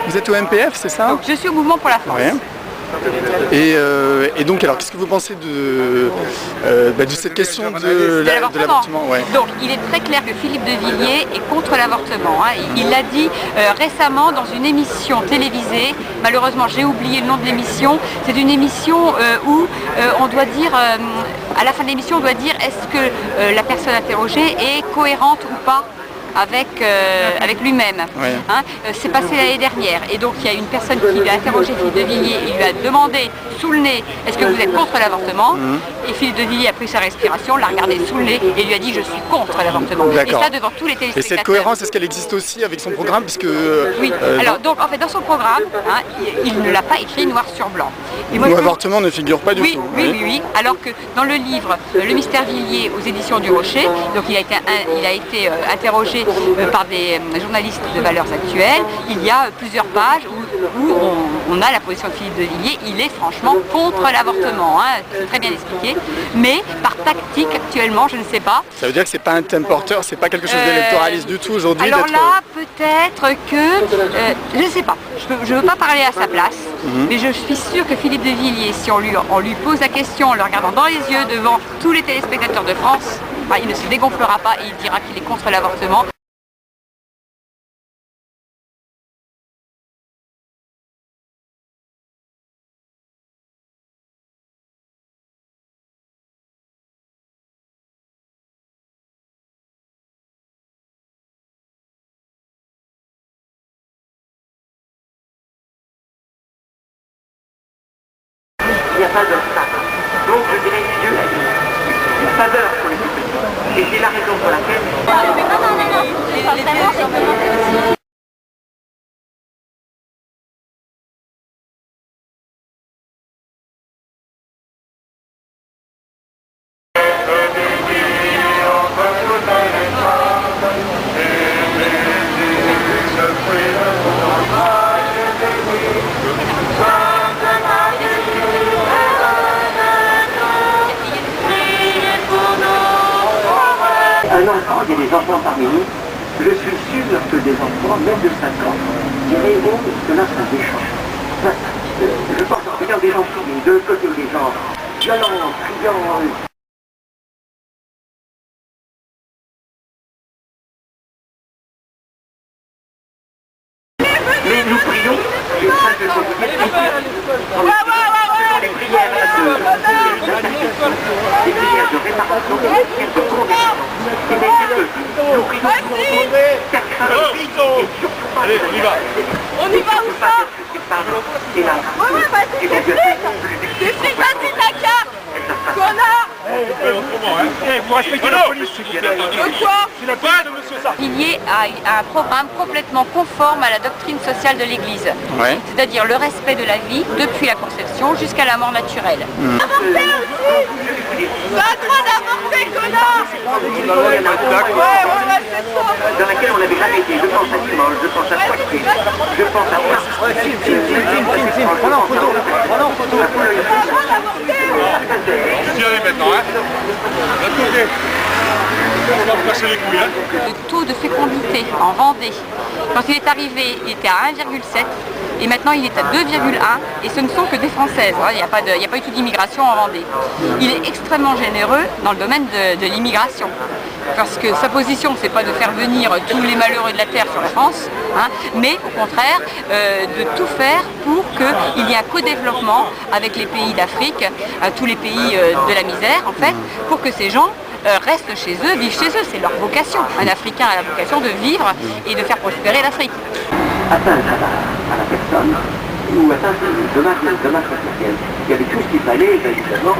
Vous êtes au MPF, c'est ça? Donc, je suis au Mouvement pour la France. Ouais. Et donc, alors, qu'est-ce que vous pensez de cette question de l'avortement? Ouais. Donc, il est très clair que Philippe de Villiers est contre l'avortement. Hein. Il l'a dit récemment dans une émission télévisée. Malheureusement, j'ai oublié le nom de l'émission. C'est une émission où on doit dire, à la fin de l'émission, on doit dire est-ce que la personne interrogée est cohérente ou pas avec lui-même. Ouais. Hein, c'est passé l'année dernière et donc il y a une personne qui lui a interrogé Philippe de Villiers et lui a demandé sous le nez est-ce que vous êtes contre l'avortement et Philippe de Villiers a pris sa respiration, l'a regardé sous le nez et lui a dit je suis contre l'avortement. Et ça devant tous les téléspectateurs. Et cette cohérence, est-ce qu'elle existe aussi avec son programme puisque, oui, alors donc en fait dans son programme, hein, il ne l'a pas écrit noir sur blanc. Et moi, l'avortement ne figure pas du tout. Oui, alors que dans le livre Le Mystère Villiers aux éditions du Rocher, donc il a été interrogé par des journalistes de Valeurs Actuelles, il y a plusieurs pages où on a la position de Philippe de Villiers, il est franchement contre l'avortement, hein, c'est très bien expliqué, mais par tactique actuellement, je ne sais pas. Ça veut dire que c'est pas un thème porteur, c'est pas quelque chose d'électoraliste du tout aujourd'hui? Alors là, peut-être que, je ne sais pas, je ne veux pas parler à sa place, mais je suis sûre que Philippe de Villiers, si on lui pose la question en le regardant dans les yeux devant tous les téléspectateurs de France, il ne se dégonflera pas et il dira qu'il est contre l'avortement. Il n'y a pas d'obstacle. Donc je dirais Dieu a une faveur pour les petits. Et c'est la raison pour laquelle... Un enfant, il y a des enfants parmi nous, je suis sûr que des enfants, même de 5 ans, diront que là, ça déchange. Je pense en regardant des gens soumis, de côté des gens violents, criants. Mais nous prions, et ça je peux vous dire, les prières de réparation, des prières de conversion. C'est-à-dire que nous prions pour personne et surtout pas. Allez, on y va. On y va où ça? Et là, vas-y, t'expliques, vas-y ta carte, connard. Vous respectez la police, s'il vous plaît. De quoi? C'est la police de monsieur Sarr. Villiers a un programme complètement conforme à la doctrine sociale de l'Église, c'est-à-dire le respect de la vie depuis la conception jusqu'à la mort naturelle. Avorter aussi. Va à toi d'avorter, connard. Ouais, c'est ça. Dans laquelle on n'avait jamais été. Je pense à Simone, je pense à Poitiers, je pense à Prenons en photo. Je suis allé maintenant, hein. D'un côté, on va me casser les couilles, hein. Le taux de fécondité en Vendée, quand il est arrivé, il était à 1,7 et maintenant il est à 2,1 et ce ne sont que des Françaises, hein. Il n'y a pas du tout d'immigration en Vendée. Il est extrêmement généreux dans le domaine de l'immigration. Parce que sa position, c'est pas de faire venir tous les malheureux de la Terre sur la France, hein, mais au contraire de tout faire pour qu'il y ait un co-développement avec les pays d'Afrique, tous les pays de la misère en fait, pour que ces gens restent chez eux, vivent chez eux, c'est leur vocation. Un Africain a la vocation de vivre et de faire prospérer l'Afrique. Atteindre à la personne ou atteindre de dommage matériel. Il y avait tout ce qu'il fallait évidemment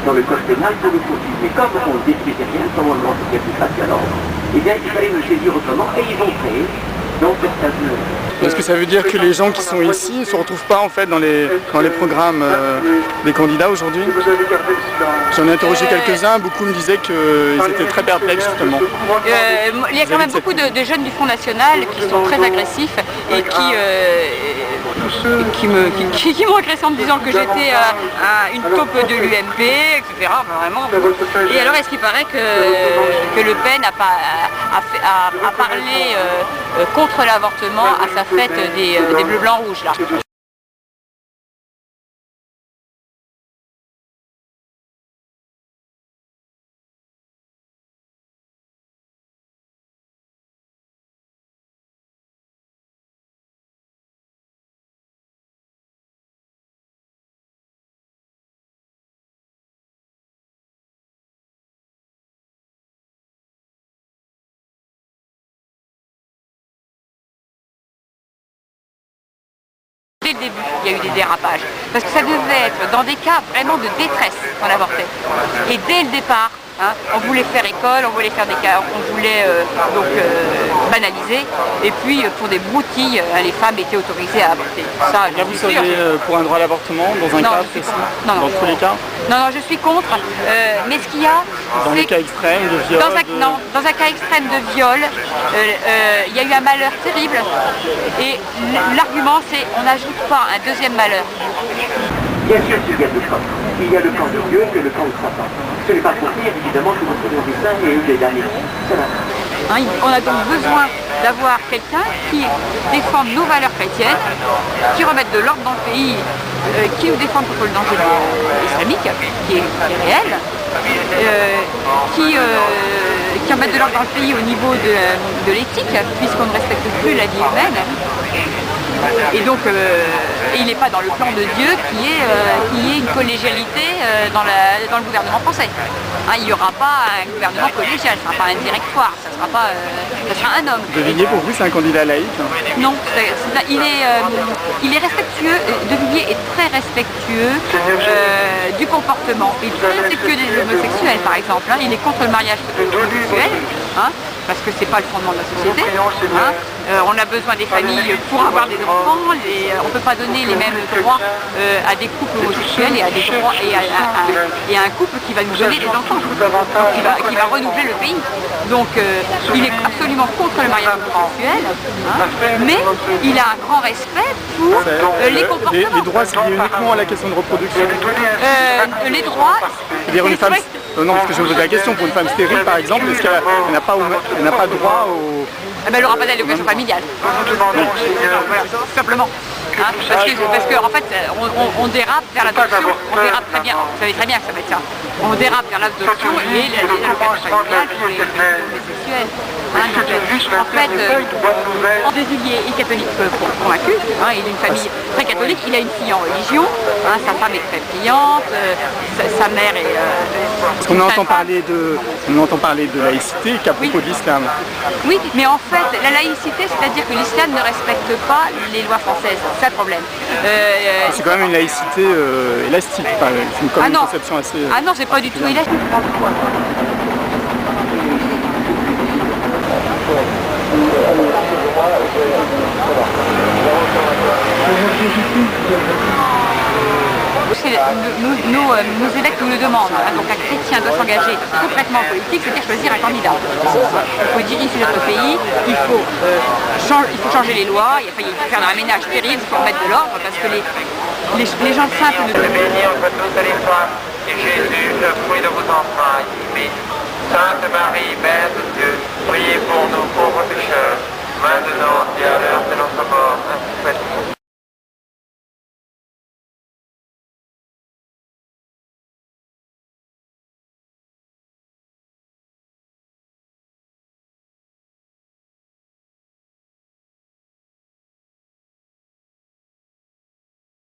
dans le code pénal pour le poursuivre. Mais comme on ne détruisait rien, comme on ne demandait plus facile à l'ordre, eh bien il fallait nous saisir autrement et ils ont créé donc cette. Est-ce que ça veut dire que les gens qui sont ici ne se retrouvent pas en fait dans les programmes des candidats aujourd'hui? J'en ai interrogé quelques-uns, beaucoup me disaient qu'ils étaient très perplexes justement. Il y a quand même beaucoup de jeunes du Front National qui sont très agressifs et qui qui m'ont agressé en me disant que j'étais une taupe de l'UMP, etc. Enfin, vraiment. Et alors est-ce qu'il paraît que Le Pen a parlé contre l'avortement à sa fête des Bleus Blancs Rouges là. Dès le début, il y a eu des dérapages. Parce que ça devait être dans des cas vraiment de détresse qu'on avortait. Et dès le départ, hein, on voulait faire école, on voulait faire des cas, on voulait banaliser. Et puis pour des broutilles, les femmes étaient autorisées à avorter. Ça, là, vous seriez pour un droit à l'avortement dans un cas précis? Dans tous les cas? Non, je suis contre. Mais ce qu'il y a... Dans les cas extrêmes de viol? Dans un cas extrême de viol, il y a eu un malheur terrible. Et l'argument, c'est on n'ajoute pas un deuxième malheur. Bien sûr qu'il y a deux camps. Il y a le camp de Dieu et le camp de Satan. Ce n'est pas pour dire, évidemment, que votre nom est saint et eux les derniers. Ça va. On a donc besoin d'avoir quelqu'un qui défende nos valeurs chrétiennes, qui remette de l'ordre dans le pays, qui nous défende contre le danger islamique, qui est réel, qui remette de l'ordre dans le pays au niveau de l'éthique, puisqu'on ne respecte plus la vie humaine. Et donc, il n'est pas dans le plan de Dieu qui est une collégialité dans le gouvernement français. Hein, il n'y aura pas un gouvernement collégial, ce ne sera pas un directoire, ça sera un homme. De Villiers, pour vous, c'est un candidat laïque? Non, il est respectueux, De Villiers est très respectueux du comportement. Il est très respectueux des homosexuels, par exemple. Hein, il est contre le mariage homosexuel. Hein, parce que c'est pas le fondement de la société. Hein. On a besoin des familles pour avoir des enfants. On ne peut pas donner les mêmes droits à des couples homosexuels et à un couple qui va nous donner des enfants, qui va renouveler le pays. Donc il est absolument contre le mariage homosexuel, hein, mais il a un grand respect pour les comportements. Les droits, c'est lié uniquement à la question de reproduction? Les droits... Non, parce que je vous pose la question, pour une femme stérile par exemple, est-ce qu'elle n'a pas droit au... Elle n'aura pas d'allocation familiale. Voilà, simplement. Hein, parce que en fait, on dérape vers l'adoption, on dérape très bien, vous savez très bien que ça va être ça. On dérape vers l'adoption et l'allocation familiale pour les homosexuels. Hein, en fait, De Villiers est catholique convaincu, hein, il a une famille très catholique, il a une fille en religion, hein, sa femme est très priante, sa mère est... Parce qu'on entend parler de laïcité qu'à propos de l'islam. Oui, mais en fait, la laïcité, c'est-à-dire que l'islam ne respecte pas les lois françaises, c'est ça le problème. C'est quand même une laïcité élastique, c'est une conception assez... Ah non, c'est pas du tout élastique. Nos évêques nous le demandent. Hein, donc un chrétien doit s'engager concrètement en politique, c'est-à-dire choisir un candidat. Il faut diriger notre pays, il faut changer les lois, il faut faire un ménage terrible, il faut remettre de l'ordre, parce que les gens simples ne peuvent pas. Jésus, le fruit de vos entrailles, béni. Sainte Marie, Mère de Dieu, priez pour nous pauvres pécheurs, maintenant et à l'heure de notre mort.